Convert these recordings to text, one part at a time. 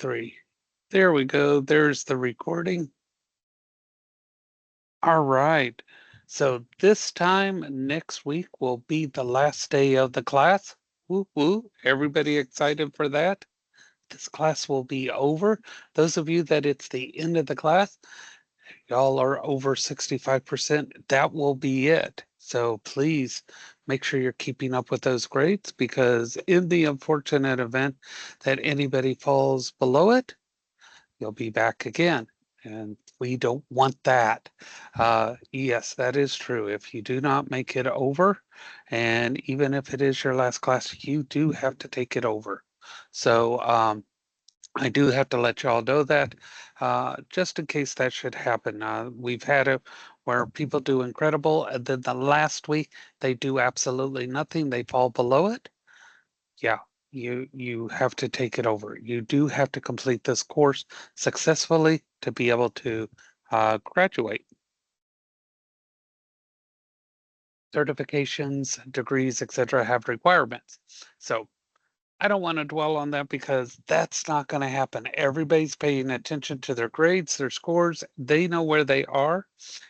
3. There we go. There's the recording. All right. So this time next week will be the last day of the class. Woo woo. Everybody excited for that? This class will be over. Those of you that it's the end of the class, y'all are over 65%. That will be it. So please make sure you're keeping up with those grades, because in the unfortunate event that anybody falls below it, you'll be back again. And we don't want that. Yes, that is true. If you do not make it over, and even if it is your last class, you do have to take it over. So I do have to let y'all know that, just in case that should happen. We've had it where people do incredible, and then the last week they do absolutely nothing. They fall below it. Yeah, you have to take it over. You do have to complete this course successfully to be able to graduate. Certifications, degrees, etc. have requirements. So I don't want to dwell on that, because that's not going to happen. Everybody's paying attention to their grades, their scores. They know where they are,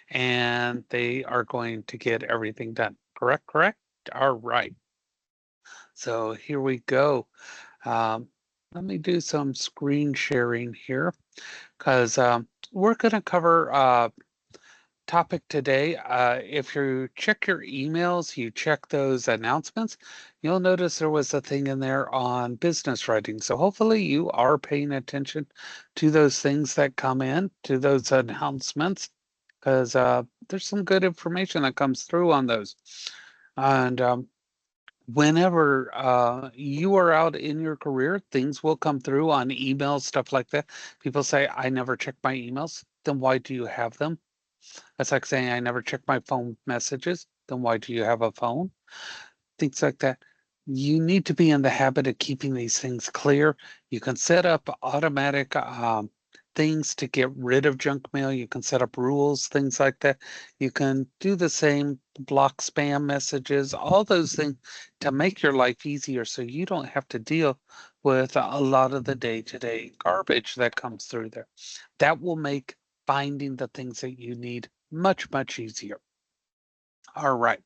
and they are going to get everything done. Correct? Correct? All right. So here we go. Um, Let me do some screen sharing here, because we're going to cover topic today. If you check your emails, you check those announcements, you'll notice there was a thing in there on business writing. So hopefully you are paying attention to those things that come in, to those announcements, because there's some good information that comes through on those. And whenever you are out in your career, things will come through on emails, stuff like that. People say, I never check my emails. Then why do you have them? That's like saying, I never check my phone messages. Then why do you have a phone? Things like that. You need to be in the habit of keeping these things clear. You can set up automatic things to get rid of junk mail. You can set up rules, things like that. You can do the same, block spam messages, all those things to make your life easier, so you don't have to deal with a lot of the day-to-day garbage that comes through there. That will make finding the things that you need much, much easier. All right.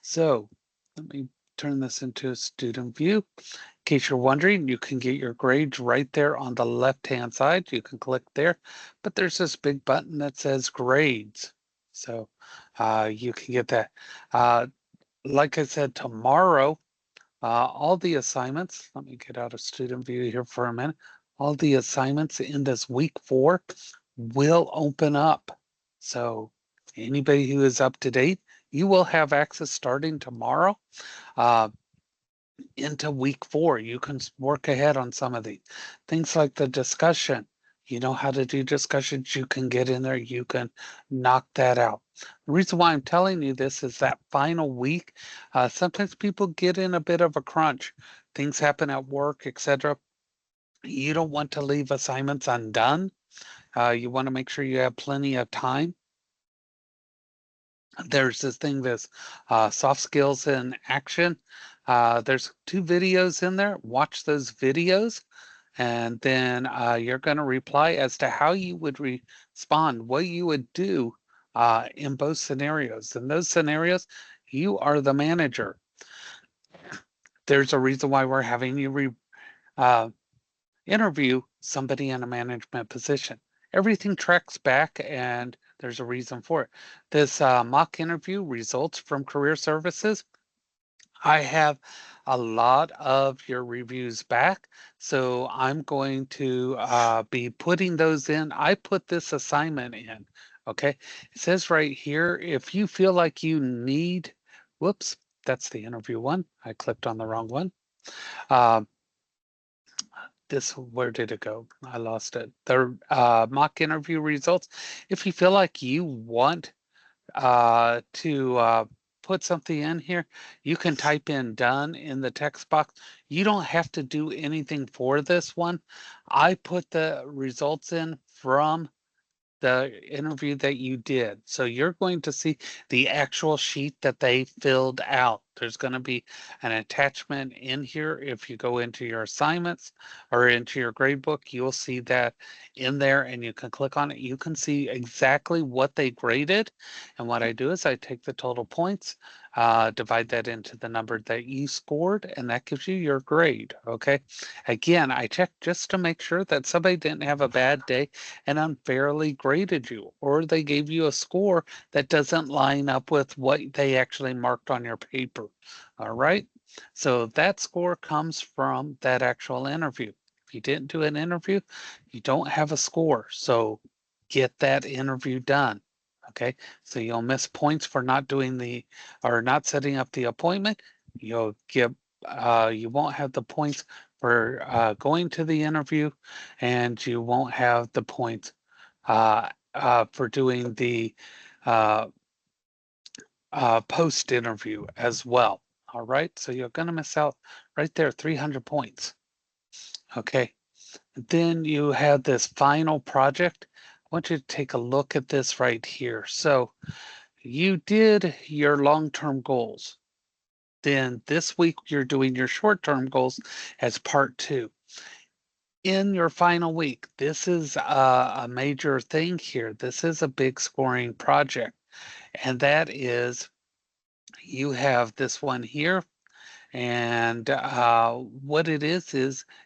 So let me turn this into a student view. In case you're wondering, you can get your grades right there on the left-hand side. You can click there, but there's this big button that says grades. So you can get that. Like I said, tomorrow, all the assignments, let me get out of student view here for a minute. All the assignments in this week 4 will open up. So anybody who is up to date, you will have access starting tomorrow into week 4. You can work ahead on some of these things, like the discussion. You know how to do discussions, you can get in there, you can knock that out. The reason why I'm telling you this is that final week, sometimes people get in a bit of a crunch. Things happen at work, etc. You don't want to leave assignments undone. You want to make sure you have plenty of time. There's this thing, this soft skills in action. There's 2 videos in there. Watch those videos, and then you're going to reply as to how you would respond, what you would do in both scenarios. In those scenarios, you are the manager. There's a reason why we're having you interview somebody in a management position. Everything tracks back, and there's a reason for it. This mock interview results from career services. I have a lot of your reviews back, so I'm going to be putting those in. I put this assignment in, okay? It says right here, if you feel like you need, whoops, that's the interview one. I clicked on the wrong one. Where did it go? I lost it. The mock interview results. If you feel like you want to put something in here, you can type in done in the text box. You don't have to do anything for this one. I put the results in from the interview that you did. So you're going to see the actual sheet that they filled out. There's going to be an attachment in here. If you go into your assignments or into your gradebook, you'll see that in there and you can click on it. You can see exactly what they graded. And what I do is I take the total points, divide that into the number that you scored, and that gives you your grade. Okay. Again, I checked just to make sure that somebody didn't have a bad day and unfairly graded you, or they gave you a score that doesn't line up with what they actually marked on your paper. All right. So that score comes from that actual interview. If you didn't do an interview, you don't have a score. So get that interview done. Okay. So you'll miss points for not doing or not setting up the appointment. You'll get, you won't have the points for going to the interview, and you won't have the points for doing the uh, post interview as well. All right, so you're going to miss out right there, 300 points. Okay, then you have this final project. I want you to take a look at this right here. So you did your long-term goals. Then this week you're doing your short-term goals as part 2. In your final week, this is a major thing here. This is a big scoring project, and that is you have this one here, and what it is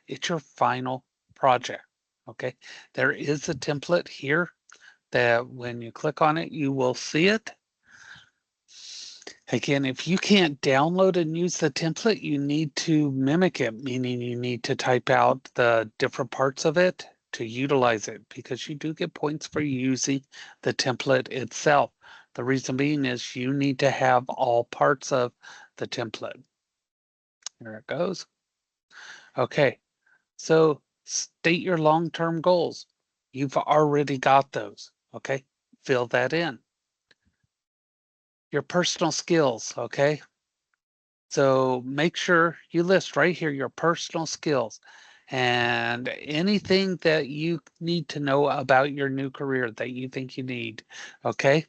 it's your final project. Okay, there is a template here that when you click on it, you will see it. Again, if you can't download and use the template, you need to mimic it, meaning you need to type out the different parts of it to utilize it, because you do get points for using the template itself. The reason being is you need to have all parts of the template. There it goes. Okay, so state your long-term goals. You've already got those, okay? Fill that in. Your personal skills, okay? So make sure you list right here your personal skills and anything that you need to know about your new career that you think you need, okay?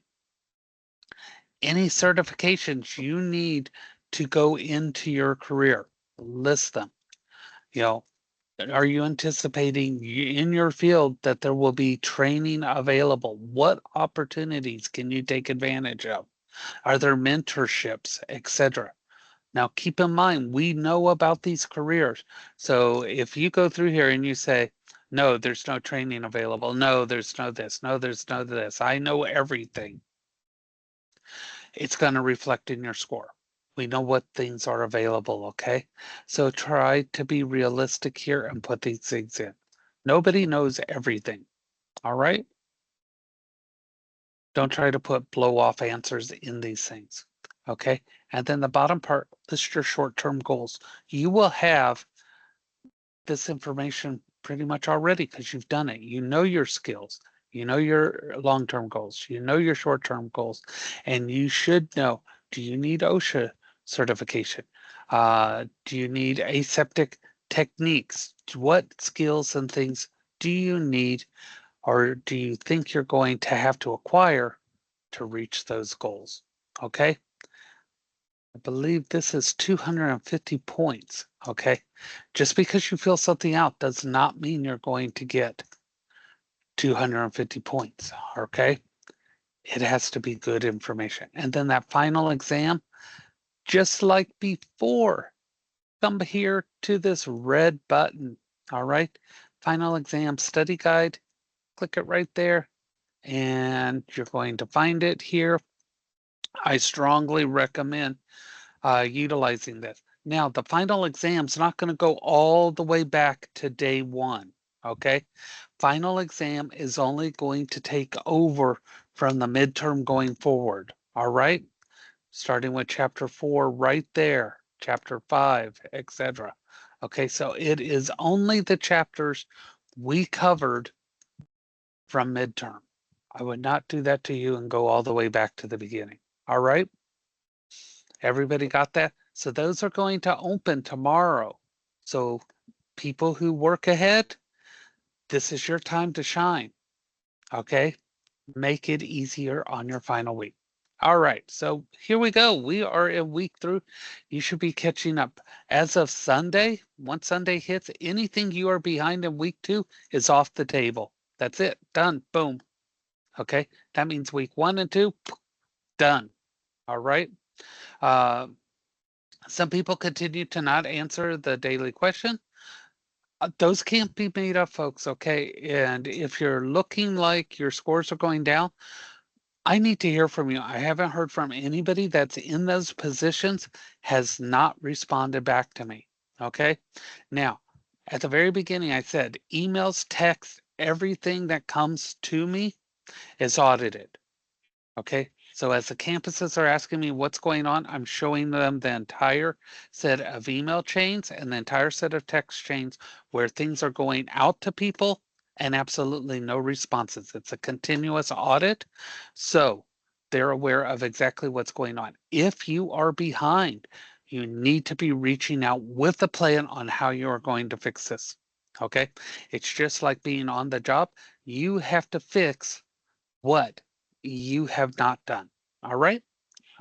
Any certifications you need to go into your career, list them. You know, are you anticipating in your field that there will be training available? What opportunities can you take advantage of? Are there mentorships, etc.? Now, keep in mind, we know about these careers. So if you go through here and you say, no, there's no training available. No, there's no this. No, there's no this. I know everything. It's going to reflect in your score. We know what things are available, okay? So try to be realistic here and put these things in. Nobody knows everything, all right? Don't try to put blow off answers in these things, okay? And then the bottom part, list your short-term goals. You will have this information pretty much already because you've done it. You know your skills, you know your long-term goals, you know your short-term goals, and you should know, do you need OSHA certification? Do you need aseptic techniques? What skills and things do you need, or do you think you're going to have to acquire to reach those goals? Okay. I believe this is 250 points, okay? Just because you fill something out does not mean you're going to get 250 points, okay? It has to be good information. And then that final exam, just like before, come here to this red button, all right? Final exam study guide, click it right there, and you're going to find it here. I strongly recommend utilizing this. Now, the final exam's not going to go all the way back to day 1, okay? Final exam is only going to take over from the midterm going forward, all right? Starting with chapter 4 right there, chapter 5, etc. Okay, so it is only the chapters we covered from midterm. I would not do that to you and go all the way back to the beginning, all right? Everybody got that? So those are going to open tomorrow. So people who work ahead, this is your time to shine. Okay? Make it easier on your final week. All right, so here we go. We are in week through. You should be catching up. As of Sunday, once Sunday hits, anything you are behind in week 2 is off the table. That's it. Done. Boom. Okay. That means week 1 and 2, done. All right. Uh, some people continue to not answer the daily question. Those can't be made up, folks. Okay. And if you're looking like your scores are going down, I need to hear from you. I haven't heard from anybody that's in those positions has not responded back to me. Okay. Now, at the very beginning, I said emails, texts, everything that comes to me is audited. Okay. So as the campuses are asking me what's going on, I'm showing them the entire set of email chains and the entire set of text chains where things are going out to people and absolutely no responses. It's a continuous audit. So they're aware of exactly what's going on. If you are behind, you need to be reaching out with a plan on how you are going to fix this. Okay. It's just like being on the job. You have to fix what you have not done. All right.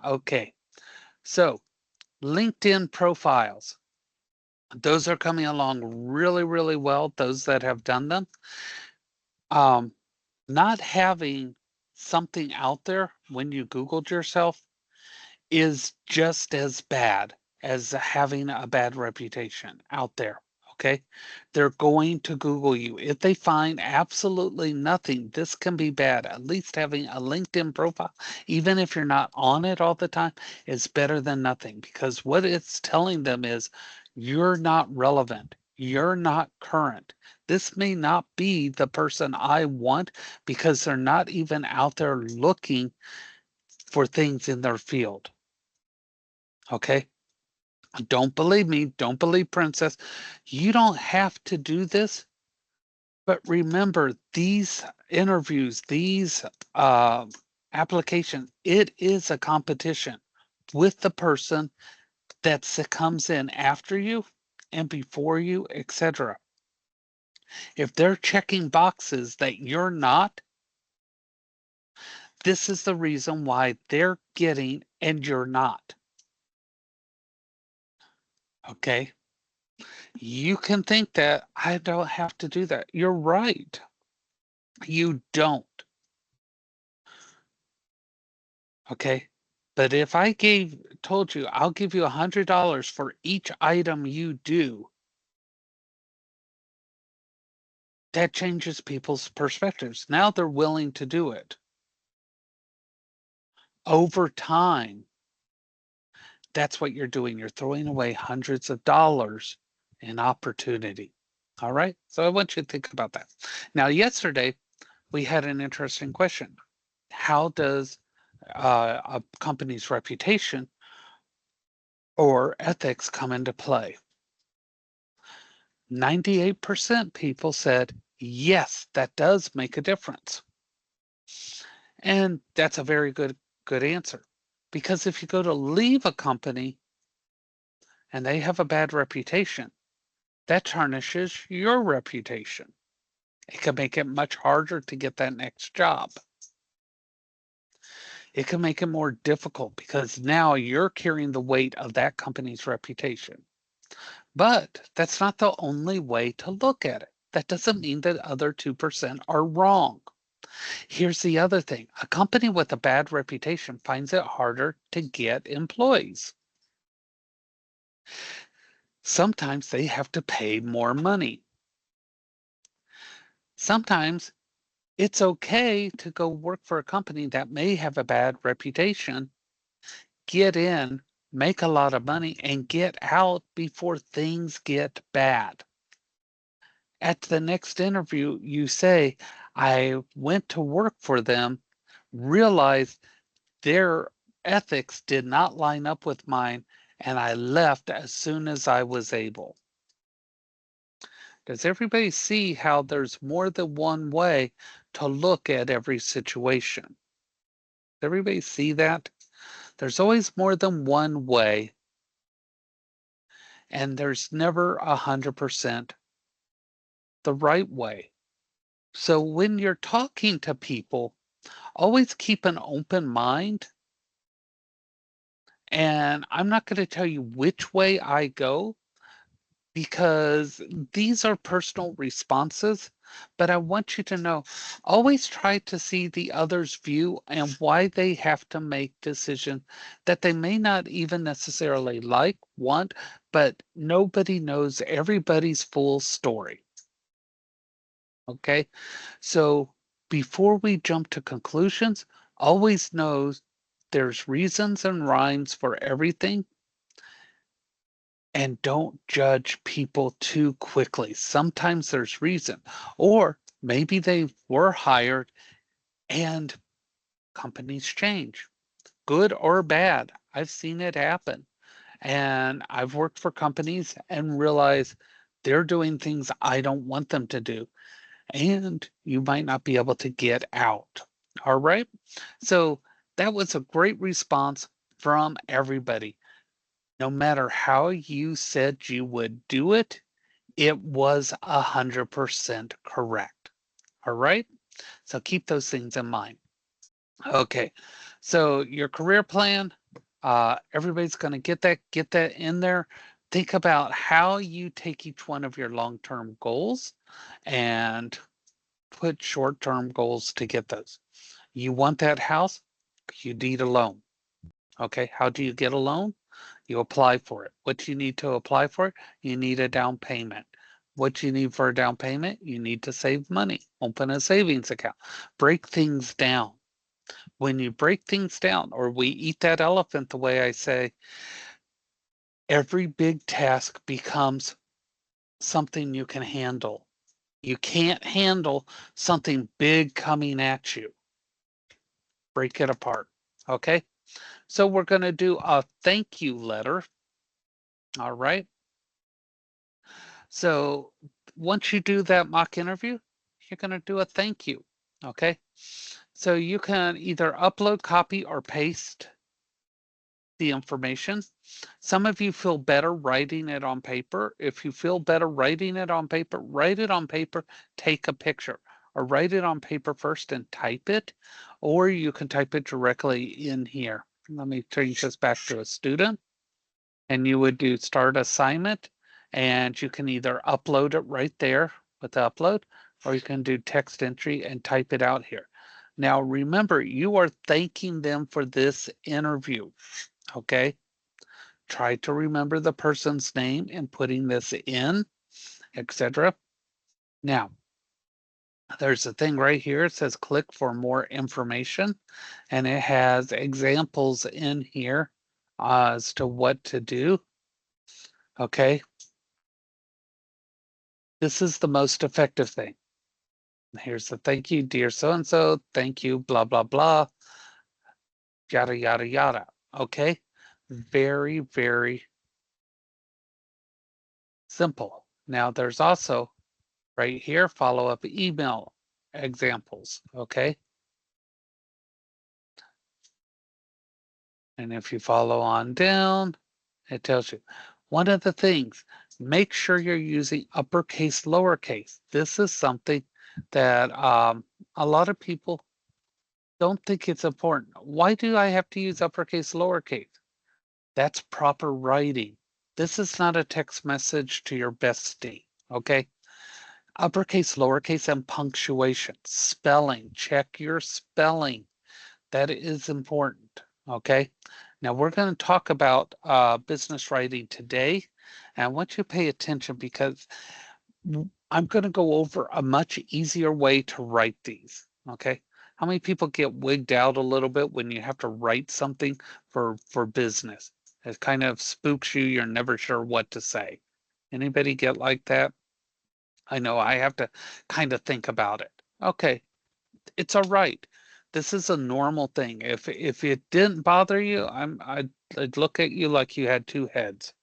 Okay. So LinkedIn profiles, those are coming along really, really well. Those that have done them. Um, Not having something out there when you Googled yourself is just as bad as having a bad reputation out there. Okay. They're going to Google you. If they find absolutely nothing, this can be bad. At least having a LinkedIn profile, even if you're not on it all the time, is better than nothing because what it's telling them is you're not relevant. You're not current. This may not be the person I want because they're not even out there looking for things in their field. Okay. Don't believe me. Don't believe Princess. You don't have to do this. But remember, these interviews, these applications, it is a competition with the person that comes in after you and before you, etc. If they're checking boxes that you're not, this is the reason why they're getting and you're not. Okay. You can think that I don't have to do that. You're right. You don't. Okay. But if I told you I'll give you $100 for each item you do, that changes people's perspectives. Now they're willing to do it. Over time, that's what you're doing. You're throwing away hundreds of dollars in opportunity. All right. So I want you to think about that. Now, yesterday, we had an interesting question. How does a company's reputation or ethics come into play? 98% people said, yes, that does make a difference. And that's a very good answer. Because if you go to leave a company and they have a bad reputation, that tarnishes your reputation. It can make it much harder to get that next job. It can make it more difficult because now you're carrying the weight of that company's reputation. But that's not the only way to look at it. That doesn't mean that other 2% are wrong. Here's the other thing. A company with a bad reputation finds it harder to get employees. Sometimes they have to pay more money. Sometimes it's okay to go work for a company that may have a bad reputation, get in, make a lot of money, and get out before things get bad. At the next interview, you say, I went to work for them, realized their ethics did not line up with mine, and I left as soon as I was able. Does everybody see how there's more than one way to look at every situation? Does everybody see that? There's always more than one way, and there's never 100% the right way. So when you're talking to people, always keep an open mind And I'm not going to tell you which way I go because these are personal responses, but I want you to know always try to see the other's view and why they have to make decisions that they may not even necessarily like, want, but nobody knows everybody's full story. Okay. So before we jump to conclusions, always know there's reasons and rhymes for everything, and don't judge people too quickly. Sometimes there's reason, or maybe they were hired and companies change, good or bad. I've seen it happen. And I've worked for companies and realized they're doing things I don't want them to do. And you might not be able to get out. All right. So that was a great response from everybody. No matter how you said you would do it, it was 100% correct. All right. So keep those things in mind. Okay. So your career plan, everybody's going to get that in there. Think about how you take each one of your long-term goals and put short-term goals to get those. You want that house, you need a loan. Okay, how do you get a loan? You apply for it. What do you need to apply for it? You need a down payment. What you need for a down payment? You need to save money. Open a savings account. Break things down. When you break things down, or we eat that elephant the way I say, every big task becomes something you can handle. You can't handle something big coming at you. Break it apart. Okay? So we're going to do a thank you letter. All right. So once you do that mock interview, you're going to do a thank you. Okay. So you can either upload, copy, or paste the information. Some of you feel better writing it on paper. If you feel better writing it on paper, write it on paper, take a picture, or write it on paper first and type it, or you can type it directly in here. Let me change this back to a student, and you would do start assignment, and you can either upload it right there with the upload, or you can do text entry and type it out here. Now remember, you are thanking them for this interview. Okay. Try to remember the person's name and putting this in, etc. Now, there's a thing right here. It says click for more information, and it has examples in here as to what to do. Okay. This is the most effective thing. Here's the thank you, dear so-and-so. Thank you, blah, blah, blah, yada, yada, yada. Okay. Very, very simple. Now, there's also right here, follow-up email examples, okay? And if you follow on down, it tells you. One of the things, make sure you're using uppercase, lowercase. This is something that a lot of people don't think it's important. Why do I have to use uppercase, lowercase? That's proper writing. This is not a text message to your bestie, okay? Uppercase, lowercase, and punctuation. Spelling, check your spelling. That is important, okay? Now we're going to talk about business writing today, and I want you to pay attention because I'm going to go over a much easier way to write these, okay? How many people get wigged out a little bit when you have to write something for business? It kind of spooks you. You're never sure what to say. Anybody get like that? I know I have to kind of think about it. Okay, it's all right. This is a normal thing. If it didn't bother you, I'd look at you like you had two heads.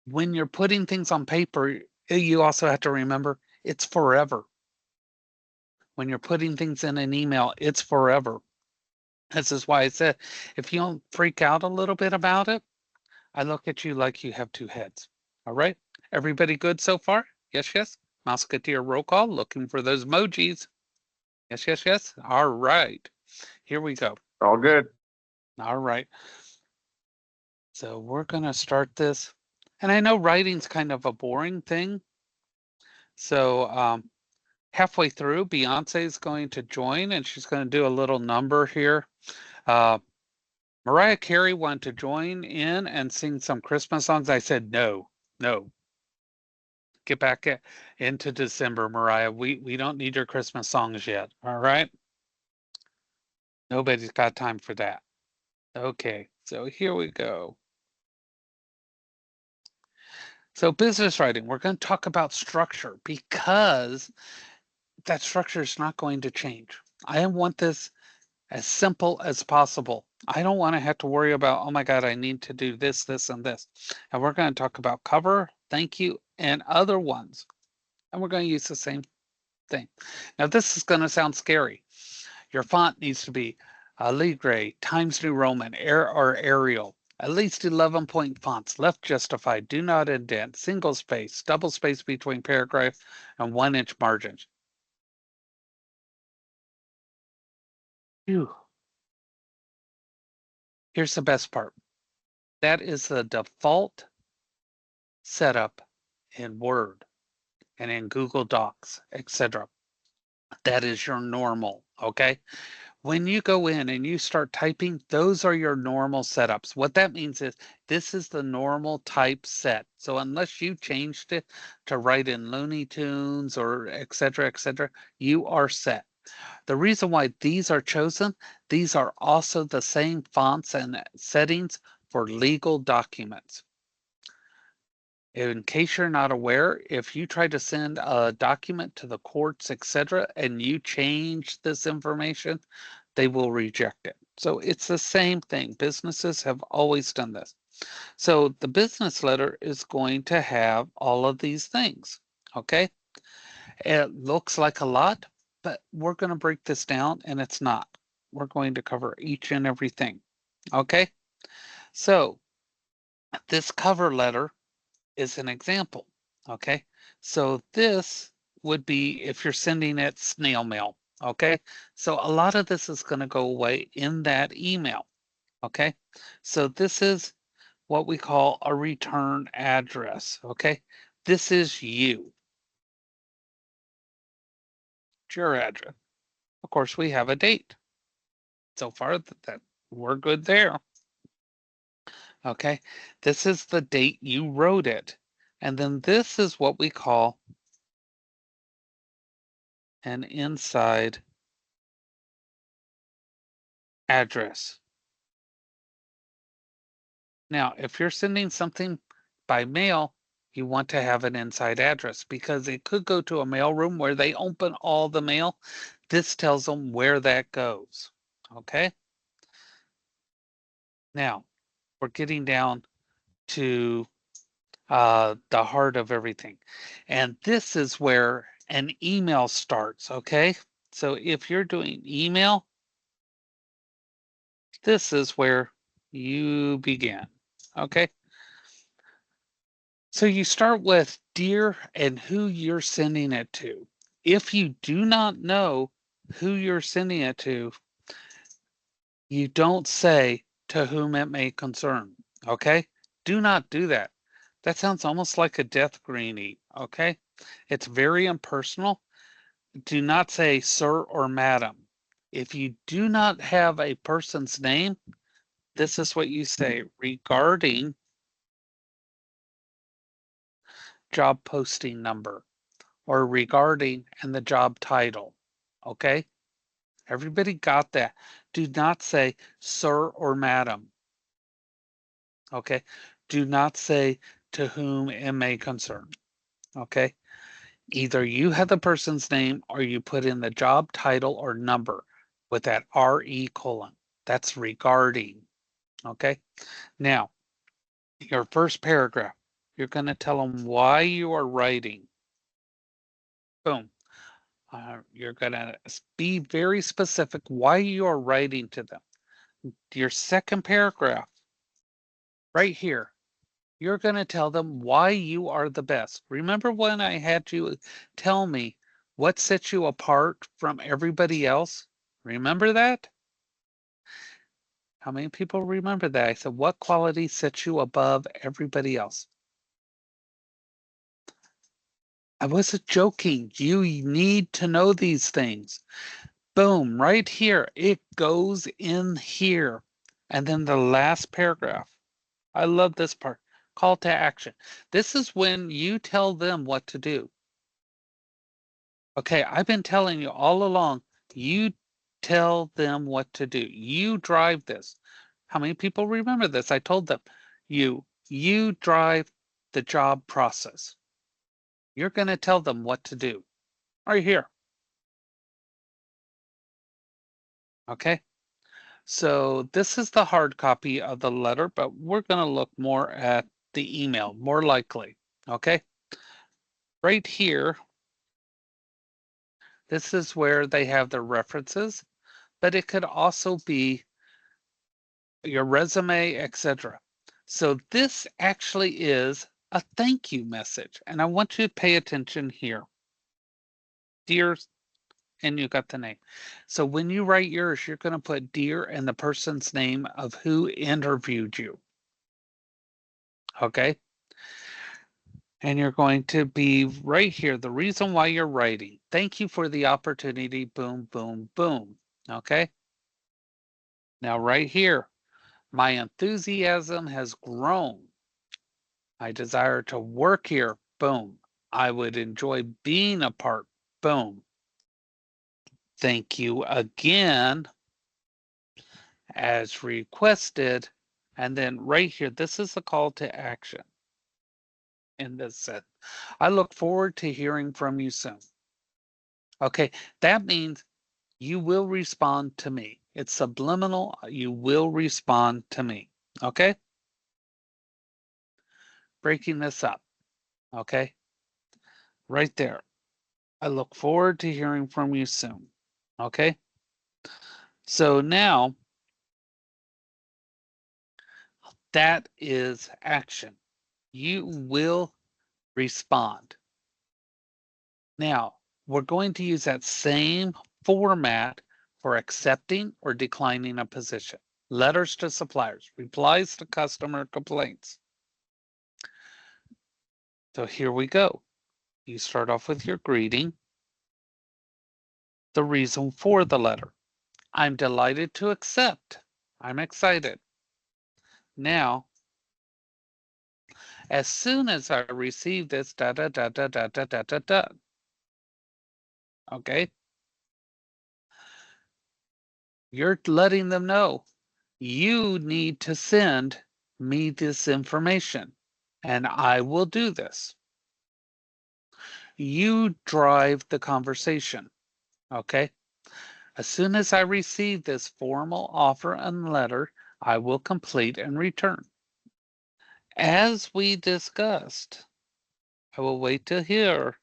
When you're putting things on paper, you also have to remember it's forever. When you're putting things in an email, it's forever. This is why I said if you don't freak out a little bit about it, I look at you like you have two heads. All right? Everybody good so far? Yes, yes. Mouseketeer roll call, looking for those emojis. Yes, yes, yes. All right. Here we go. All good. All right. So we're going to start this. And I know writing's kind of a boring thing. So halfway through, Beyonce is going to join and she's going to do a little number here. Uh, Mariah Carey wanted to join in and sing some Christmas songs. I said, no, no, get back into December, Mariah. We don't need your Christmas songs yet. All right. Nobody's got time for that. Okay. So here we go. So business writing, we're going to talk about structure because that structure is not going to change. I want this as simple as possible. I don't want to have to worry about, oh my God, I need to do this, this, and this. And we're going to talk about cover, thank you, and other ones. And we're going to use the same thing. Now, this is going to sound scary. Your font needs to be Aligre, Times New Roman, or Arial. At least 11-point fonts, left justified, do not indent, single space, double space between paragraph, and 1-inch margins. Phew. Here's the best part. That is the default setup in Word and in Google Docs, etc. That is your normal, okay? When you go in and you start typing, those are your normal setups. What that means is this is the normal type set. So unless you changed it to write in Looney Tunes or etc., you are set. The reason why these are chosen, these are also the same fonts and settings for legal documents. In case you're not aware, if you try to send a document to the courts, etc., and you change this information, they will reject it. So it's the same thing. Businesses have always done this. So the business letter is going to have all of these things. Okay. It looks like a lot, but we're going to break this down and it's not. We're going to cover each and everything. Okay. So this cover letter is an example. Okay. So this would be if you're sending it snail mail. Okay. So a lot of this is going to go away in that email. Okay. So this is what we call a return address. Okay. This is you, it's your address. Of course, we have a date. So far that we're good there. Okay. This is the date you wrote it. And then this is what we call an inside address. Now, if you're sending something by mail, you want to have an inside address because it could go to a mailroom where they open all the mail. This tells them where that goes. Okay. Now, we're getting down to the heart of everything. And this is where an email starts. Okay. So if you're doing email, this is where you begin. Okay. So you start with dear and who you're sending it to. If you do not know who you're sending it to, you don't say to whom it may concern. Okay? Do not do that. That sounds almost like a death greenie. Okay? It's very impersonal. Do not say sir or madam. If you do not have a person's name, this is what you say regarding job posting number or regarding and the job title. Okay? Everybody got that. Do not say sir or madam. Okay? Do not say to whom it may concern. Okay? Either you have the person's name or you put in the job title or number with that RE colon. That's regarding. Okay? Now, your first paragraph, you're going to tell them why you are writing. Boom. You're going to be very specific why you are writing to them. Your second paragraph, right here, you're going to tell them why you are the best. Remember when I had you tell me what sets you apart from everybody else? Remember that? How many people remember that? I said, what quality sets you above everybody else? I wasn't joking. You need to know these things. Boom, right here. It goes in here. And then the last paragraph. I love this part. Call to action. This is when you tell them what to do. Okay, I've been telling you all along, you tell them what to do. You drive this. How many people remember this? I told them, you drive the job process. You're going to tell them what to do right here. Okay. So this is the hard copy of the letter, but we're going to look more at the email, more likely. Okay. Right here, this is where they have their references, but it could also be your resume, etc. So this actually is a thank you message. And I want you to pay attention here. Dear, and you got the name. So when you write yours, you're going to put dear and the person's name of who interviewed you. Okay. And you're going to be right here. The reason why you're writing. Thank you for the opportunity. Boom, boom, boom. Okay. Now, right here, my enthusiasm has grown. I desire to work here. Boom. I would enjoy being a part. Boom. Thank you again, as requested. And then right here, this is a call to action in this set. I look forward to hearing from you soon. Okay, that means you will respond to me. It's subliminal. You will respond to me. Okay, breaking this up. Okay, right there. I look forward to hearing from you soon. Okay, so now that is action. You will respond. Now, we're going to use that same format for accepting or declining a position. Letters to suppliers, replies to customer complaints. So here we go. You start off with your greeting, the reason for the letter. I'm delighted to accept. I'm excited. Now, as soon as I receive this, da da da da da da da da da. Okay, you're letting them know you need to send me this information and I will do this. You drive the conversation. Okay. As soon as I receive this formal offer and letter, I will complete and return. As we discussed, I will wait to hear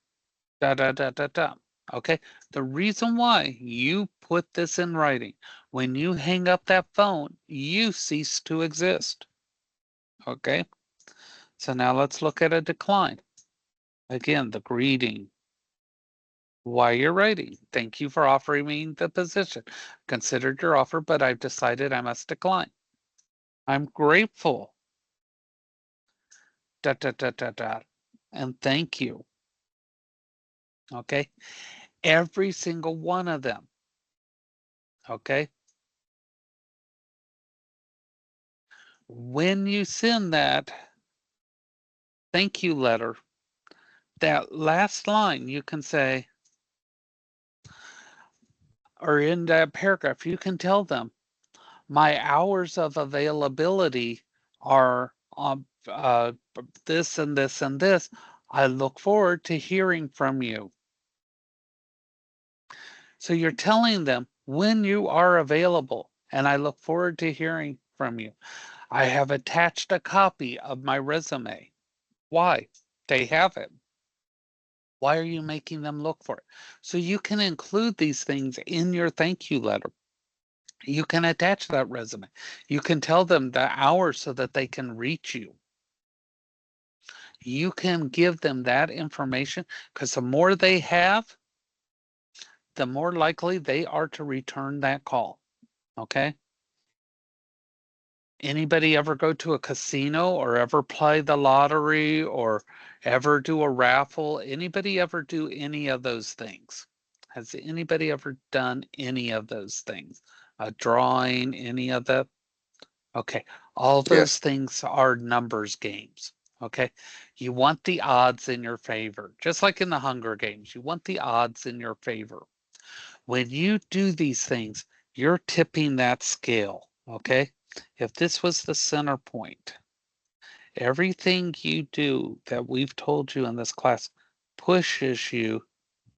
da da da da da. Okay. The reason why you put this in writing, when you hang up that phone, you cease to exist. Okay. So now let's look at a decline. Again, the greeting. Why you're writing. Thank you for offering me the position. Considered your offer, but I've decided I must decline. I'm grateful. Da da da da da. And thank you. Okay. Every single one of them. Okay. When you send that thank you letter, that last line you can say, or in that paragraph, you can tell them my hours of availability are this and this and this. I look forward to hearing from you. So you're telling them when you are available, and I look forward to hearing from you. I have attached a copy of my resume. Why? They have it. Why are you making them look for it? So you can include these things in your thank you letter. You can attach that resume. You can tell them the hours so that they can reach you. You can give them that information because the more they have, the more likely they are to return that call. Okay. Anybody ever go to a casino or ever play the lottery or ever do a raffle? Anybody ever do any of those things? Has anybody ever done any of those things? A drawing, any of that? Okay, all those Yes. things are numbers games. Okay, you want the odds in your favor, just like in the Hunger Games, you want the odds in your favor. When you do these things, you're tipping that scale. Okay, if this was the center point, everything you do that we've told you in this class pushes you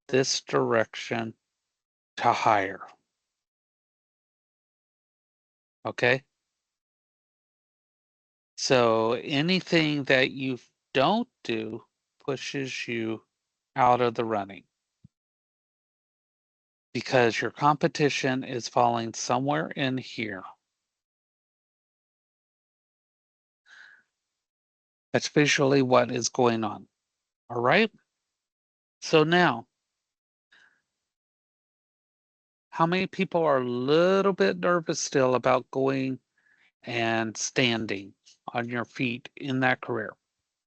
this direction to higher. Okay, so anything that you don't do pushes you out of the running because your competition is falling somewhere in here. That's visually what is going on. All right. So now, how many people are a little bit nervous still about going and standing on your feet in that career?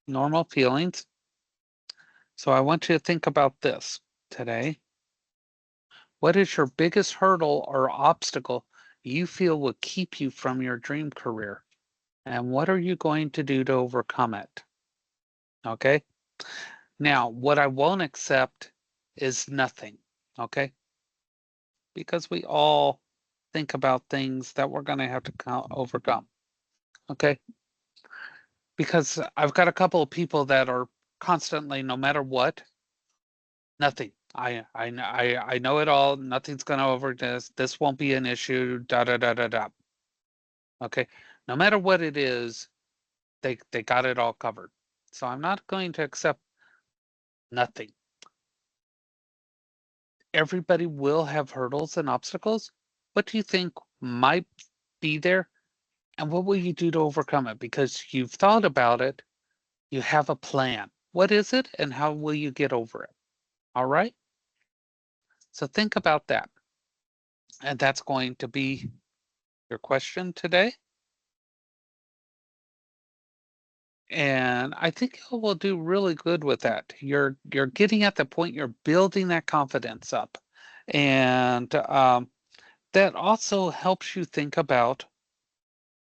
Normal feelings. So I want you to think about this today. What is your biggest hurdle or obstacle you feel will keep you from your dream career? And what are you going to do to overcome it? Okay. Now, what I won't accept is nothing. Okay. Because we all think about things that we're going to have to overcome. Okay. Because I've got a couple of people that are constantly, no matter what, nothing. I know it all. Nothing's going to over this. This won't be an issue. Da da da da da. Okay. No matter what it is, they got it all covered. So I'm not going to accept nothing. Everybody will have hurdles and obstacles. What do you think might be there? And what will you do to overcome it? Because you've thought about it, you have a plan. What is it and how will you get over it? All right. So think about that. And that's going to be your question today. And I think you will do really good with that. You're getting at the point, you're building that confidence up. And that also helps you think about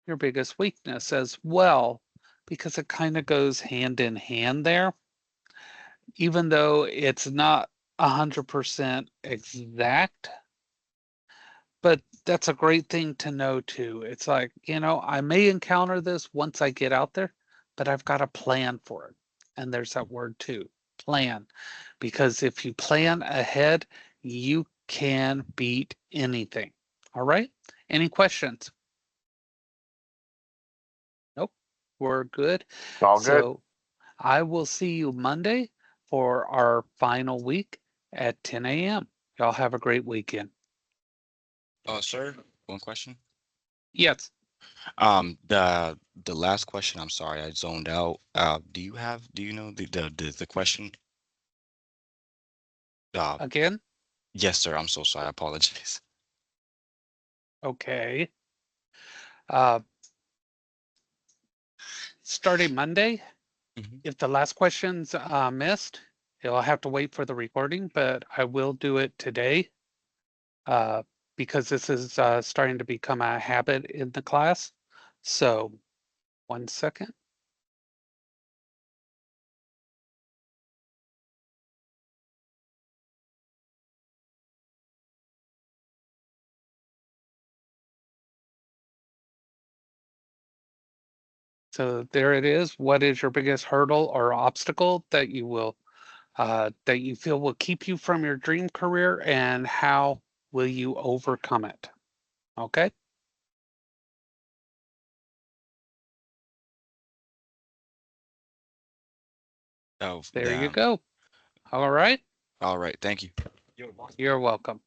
your biggest weakness as well, because it kind of goes hand in hand there, even though it's not 100% exact. But that's a great thing to know too. It's like, I may encounter this once I get out there, but I've got a plan for it. And there's that word too, plan. Because if you plan ahead, you can beat anything. All right? Any questions? Nope. We're good. All good. So I will see you Monday for our final week at 10 a.m. Y'all have a great weekend. Sir, one question. Yes, The last question, I'm sorry, I zoned out. Do you know the question? Uh, again. yes, sir. I'm so sorry. I apologize. Okay. Uh, Starting Monday, Mhm. if the last question's missed, you'll have to wait for the recording, but I will do it today uh, because this is starting to become a habit in the class. So, 1 second. So there it is. What is your biggest hurdle or obstacle that that you feel will keep you from your dream career, and how will you overcome it? Okay, Oh, there you go. All right, all right. Thank you. you're welcome.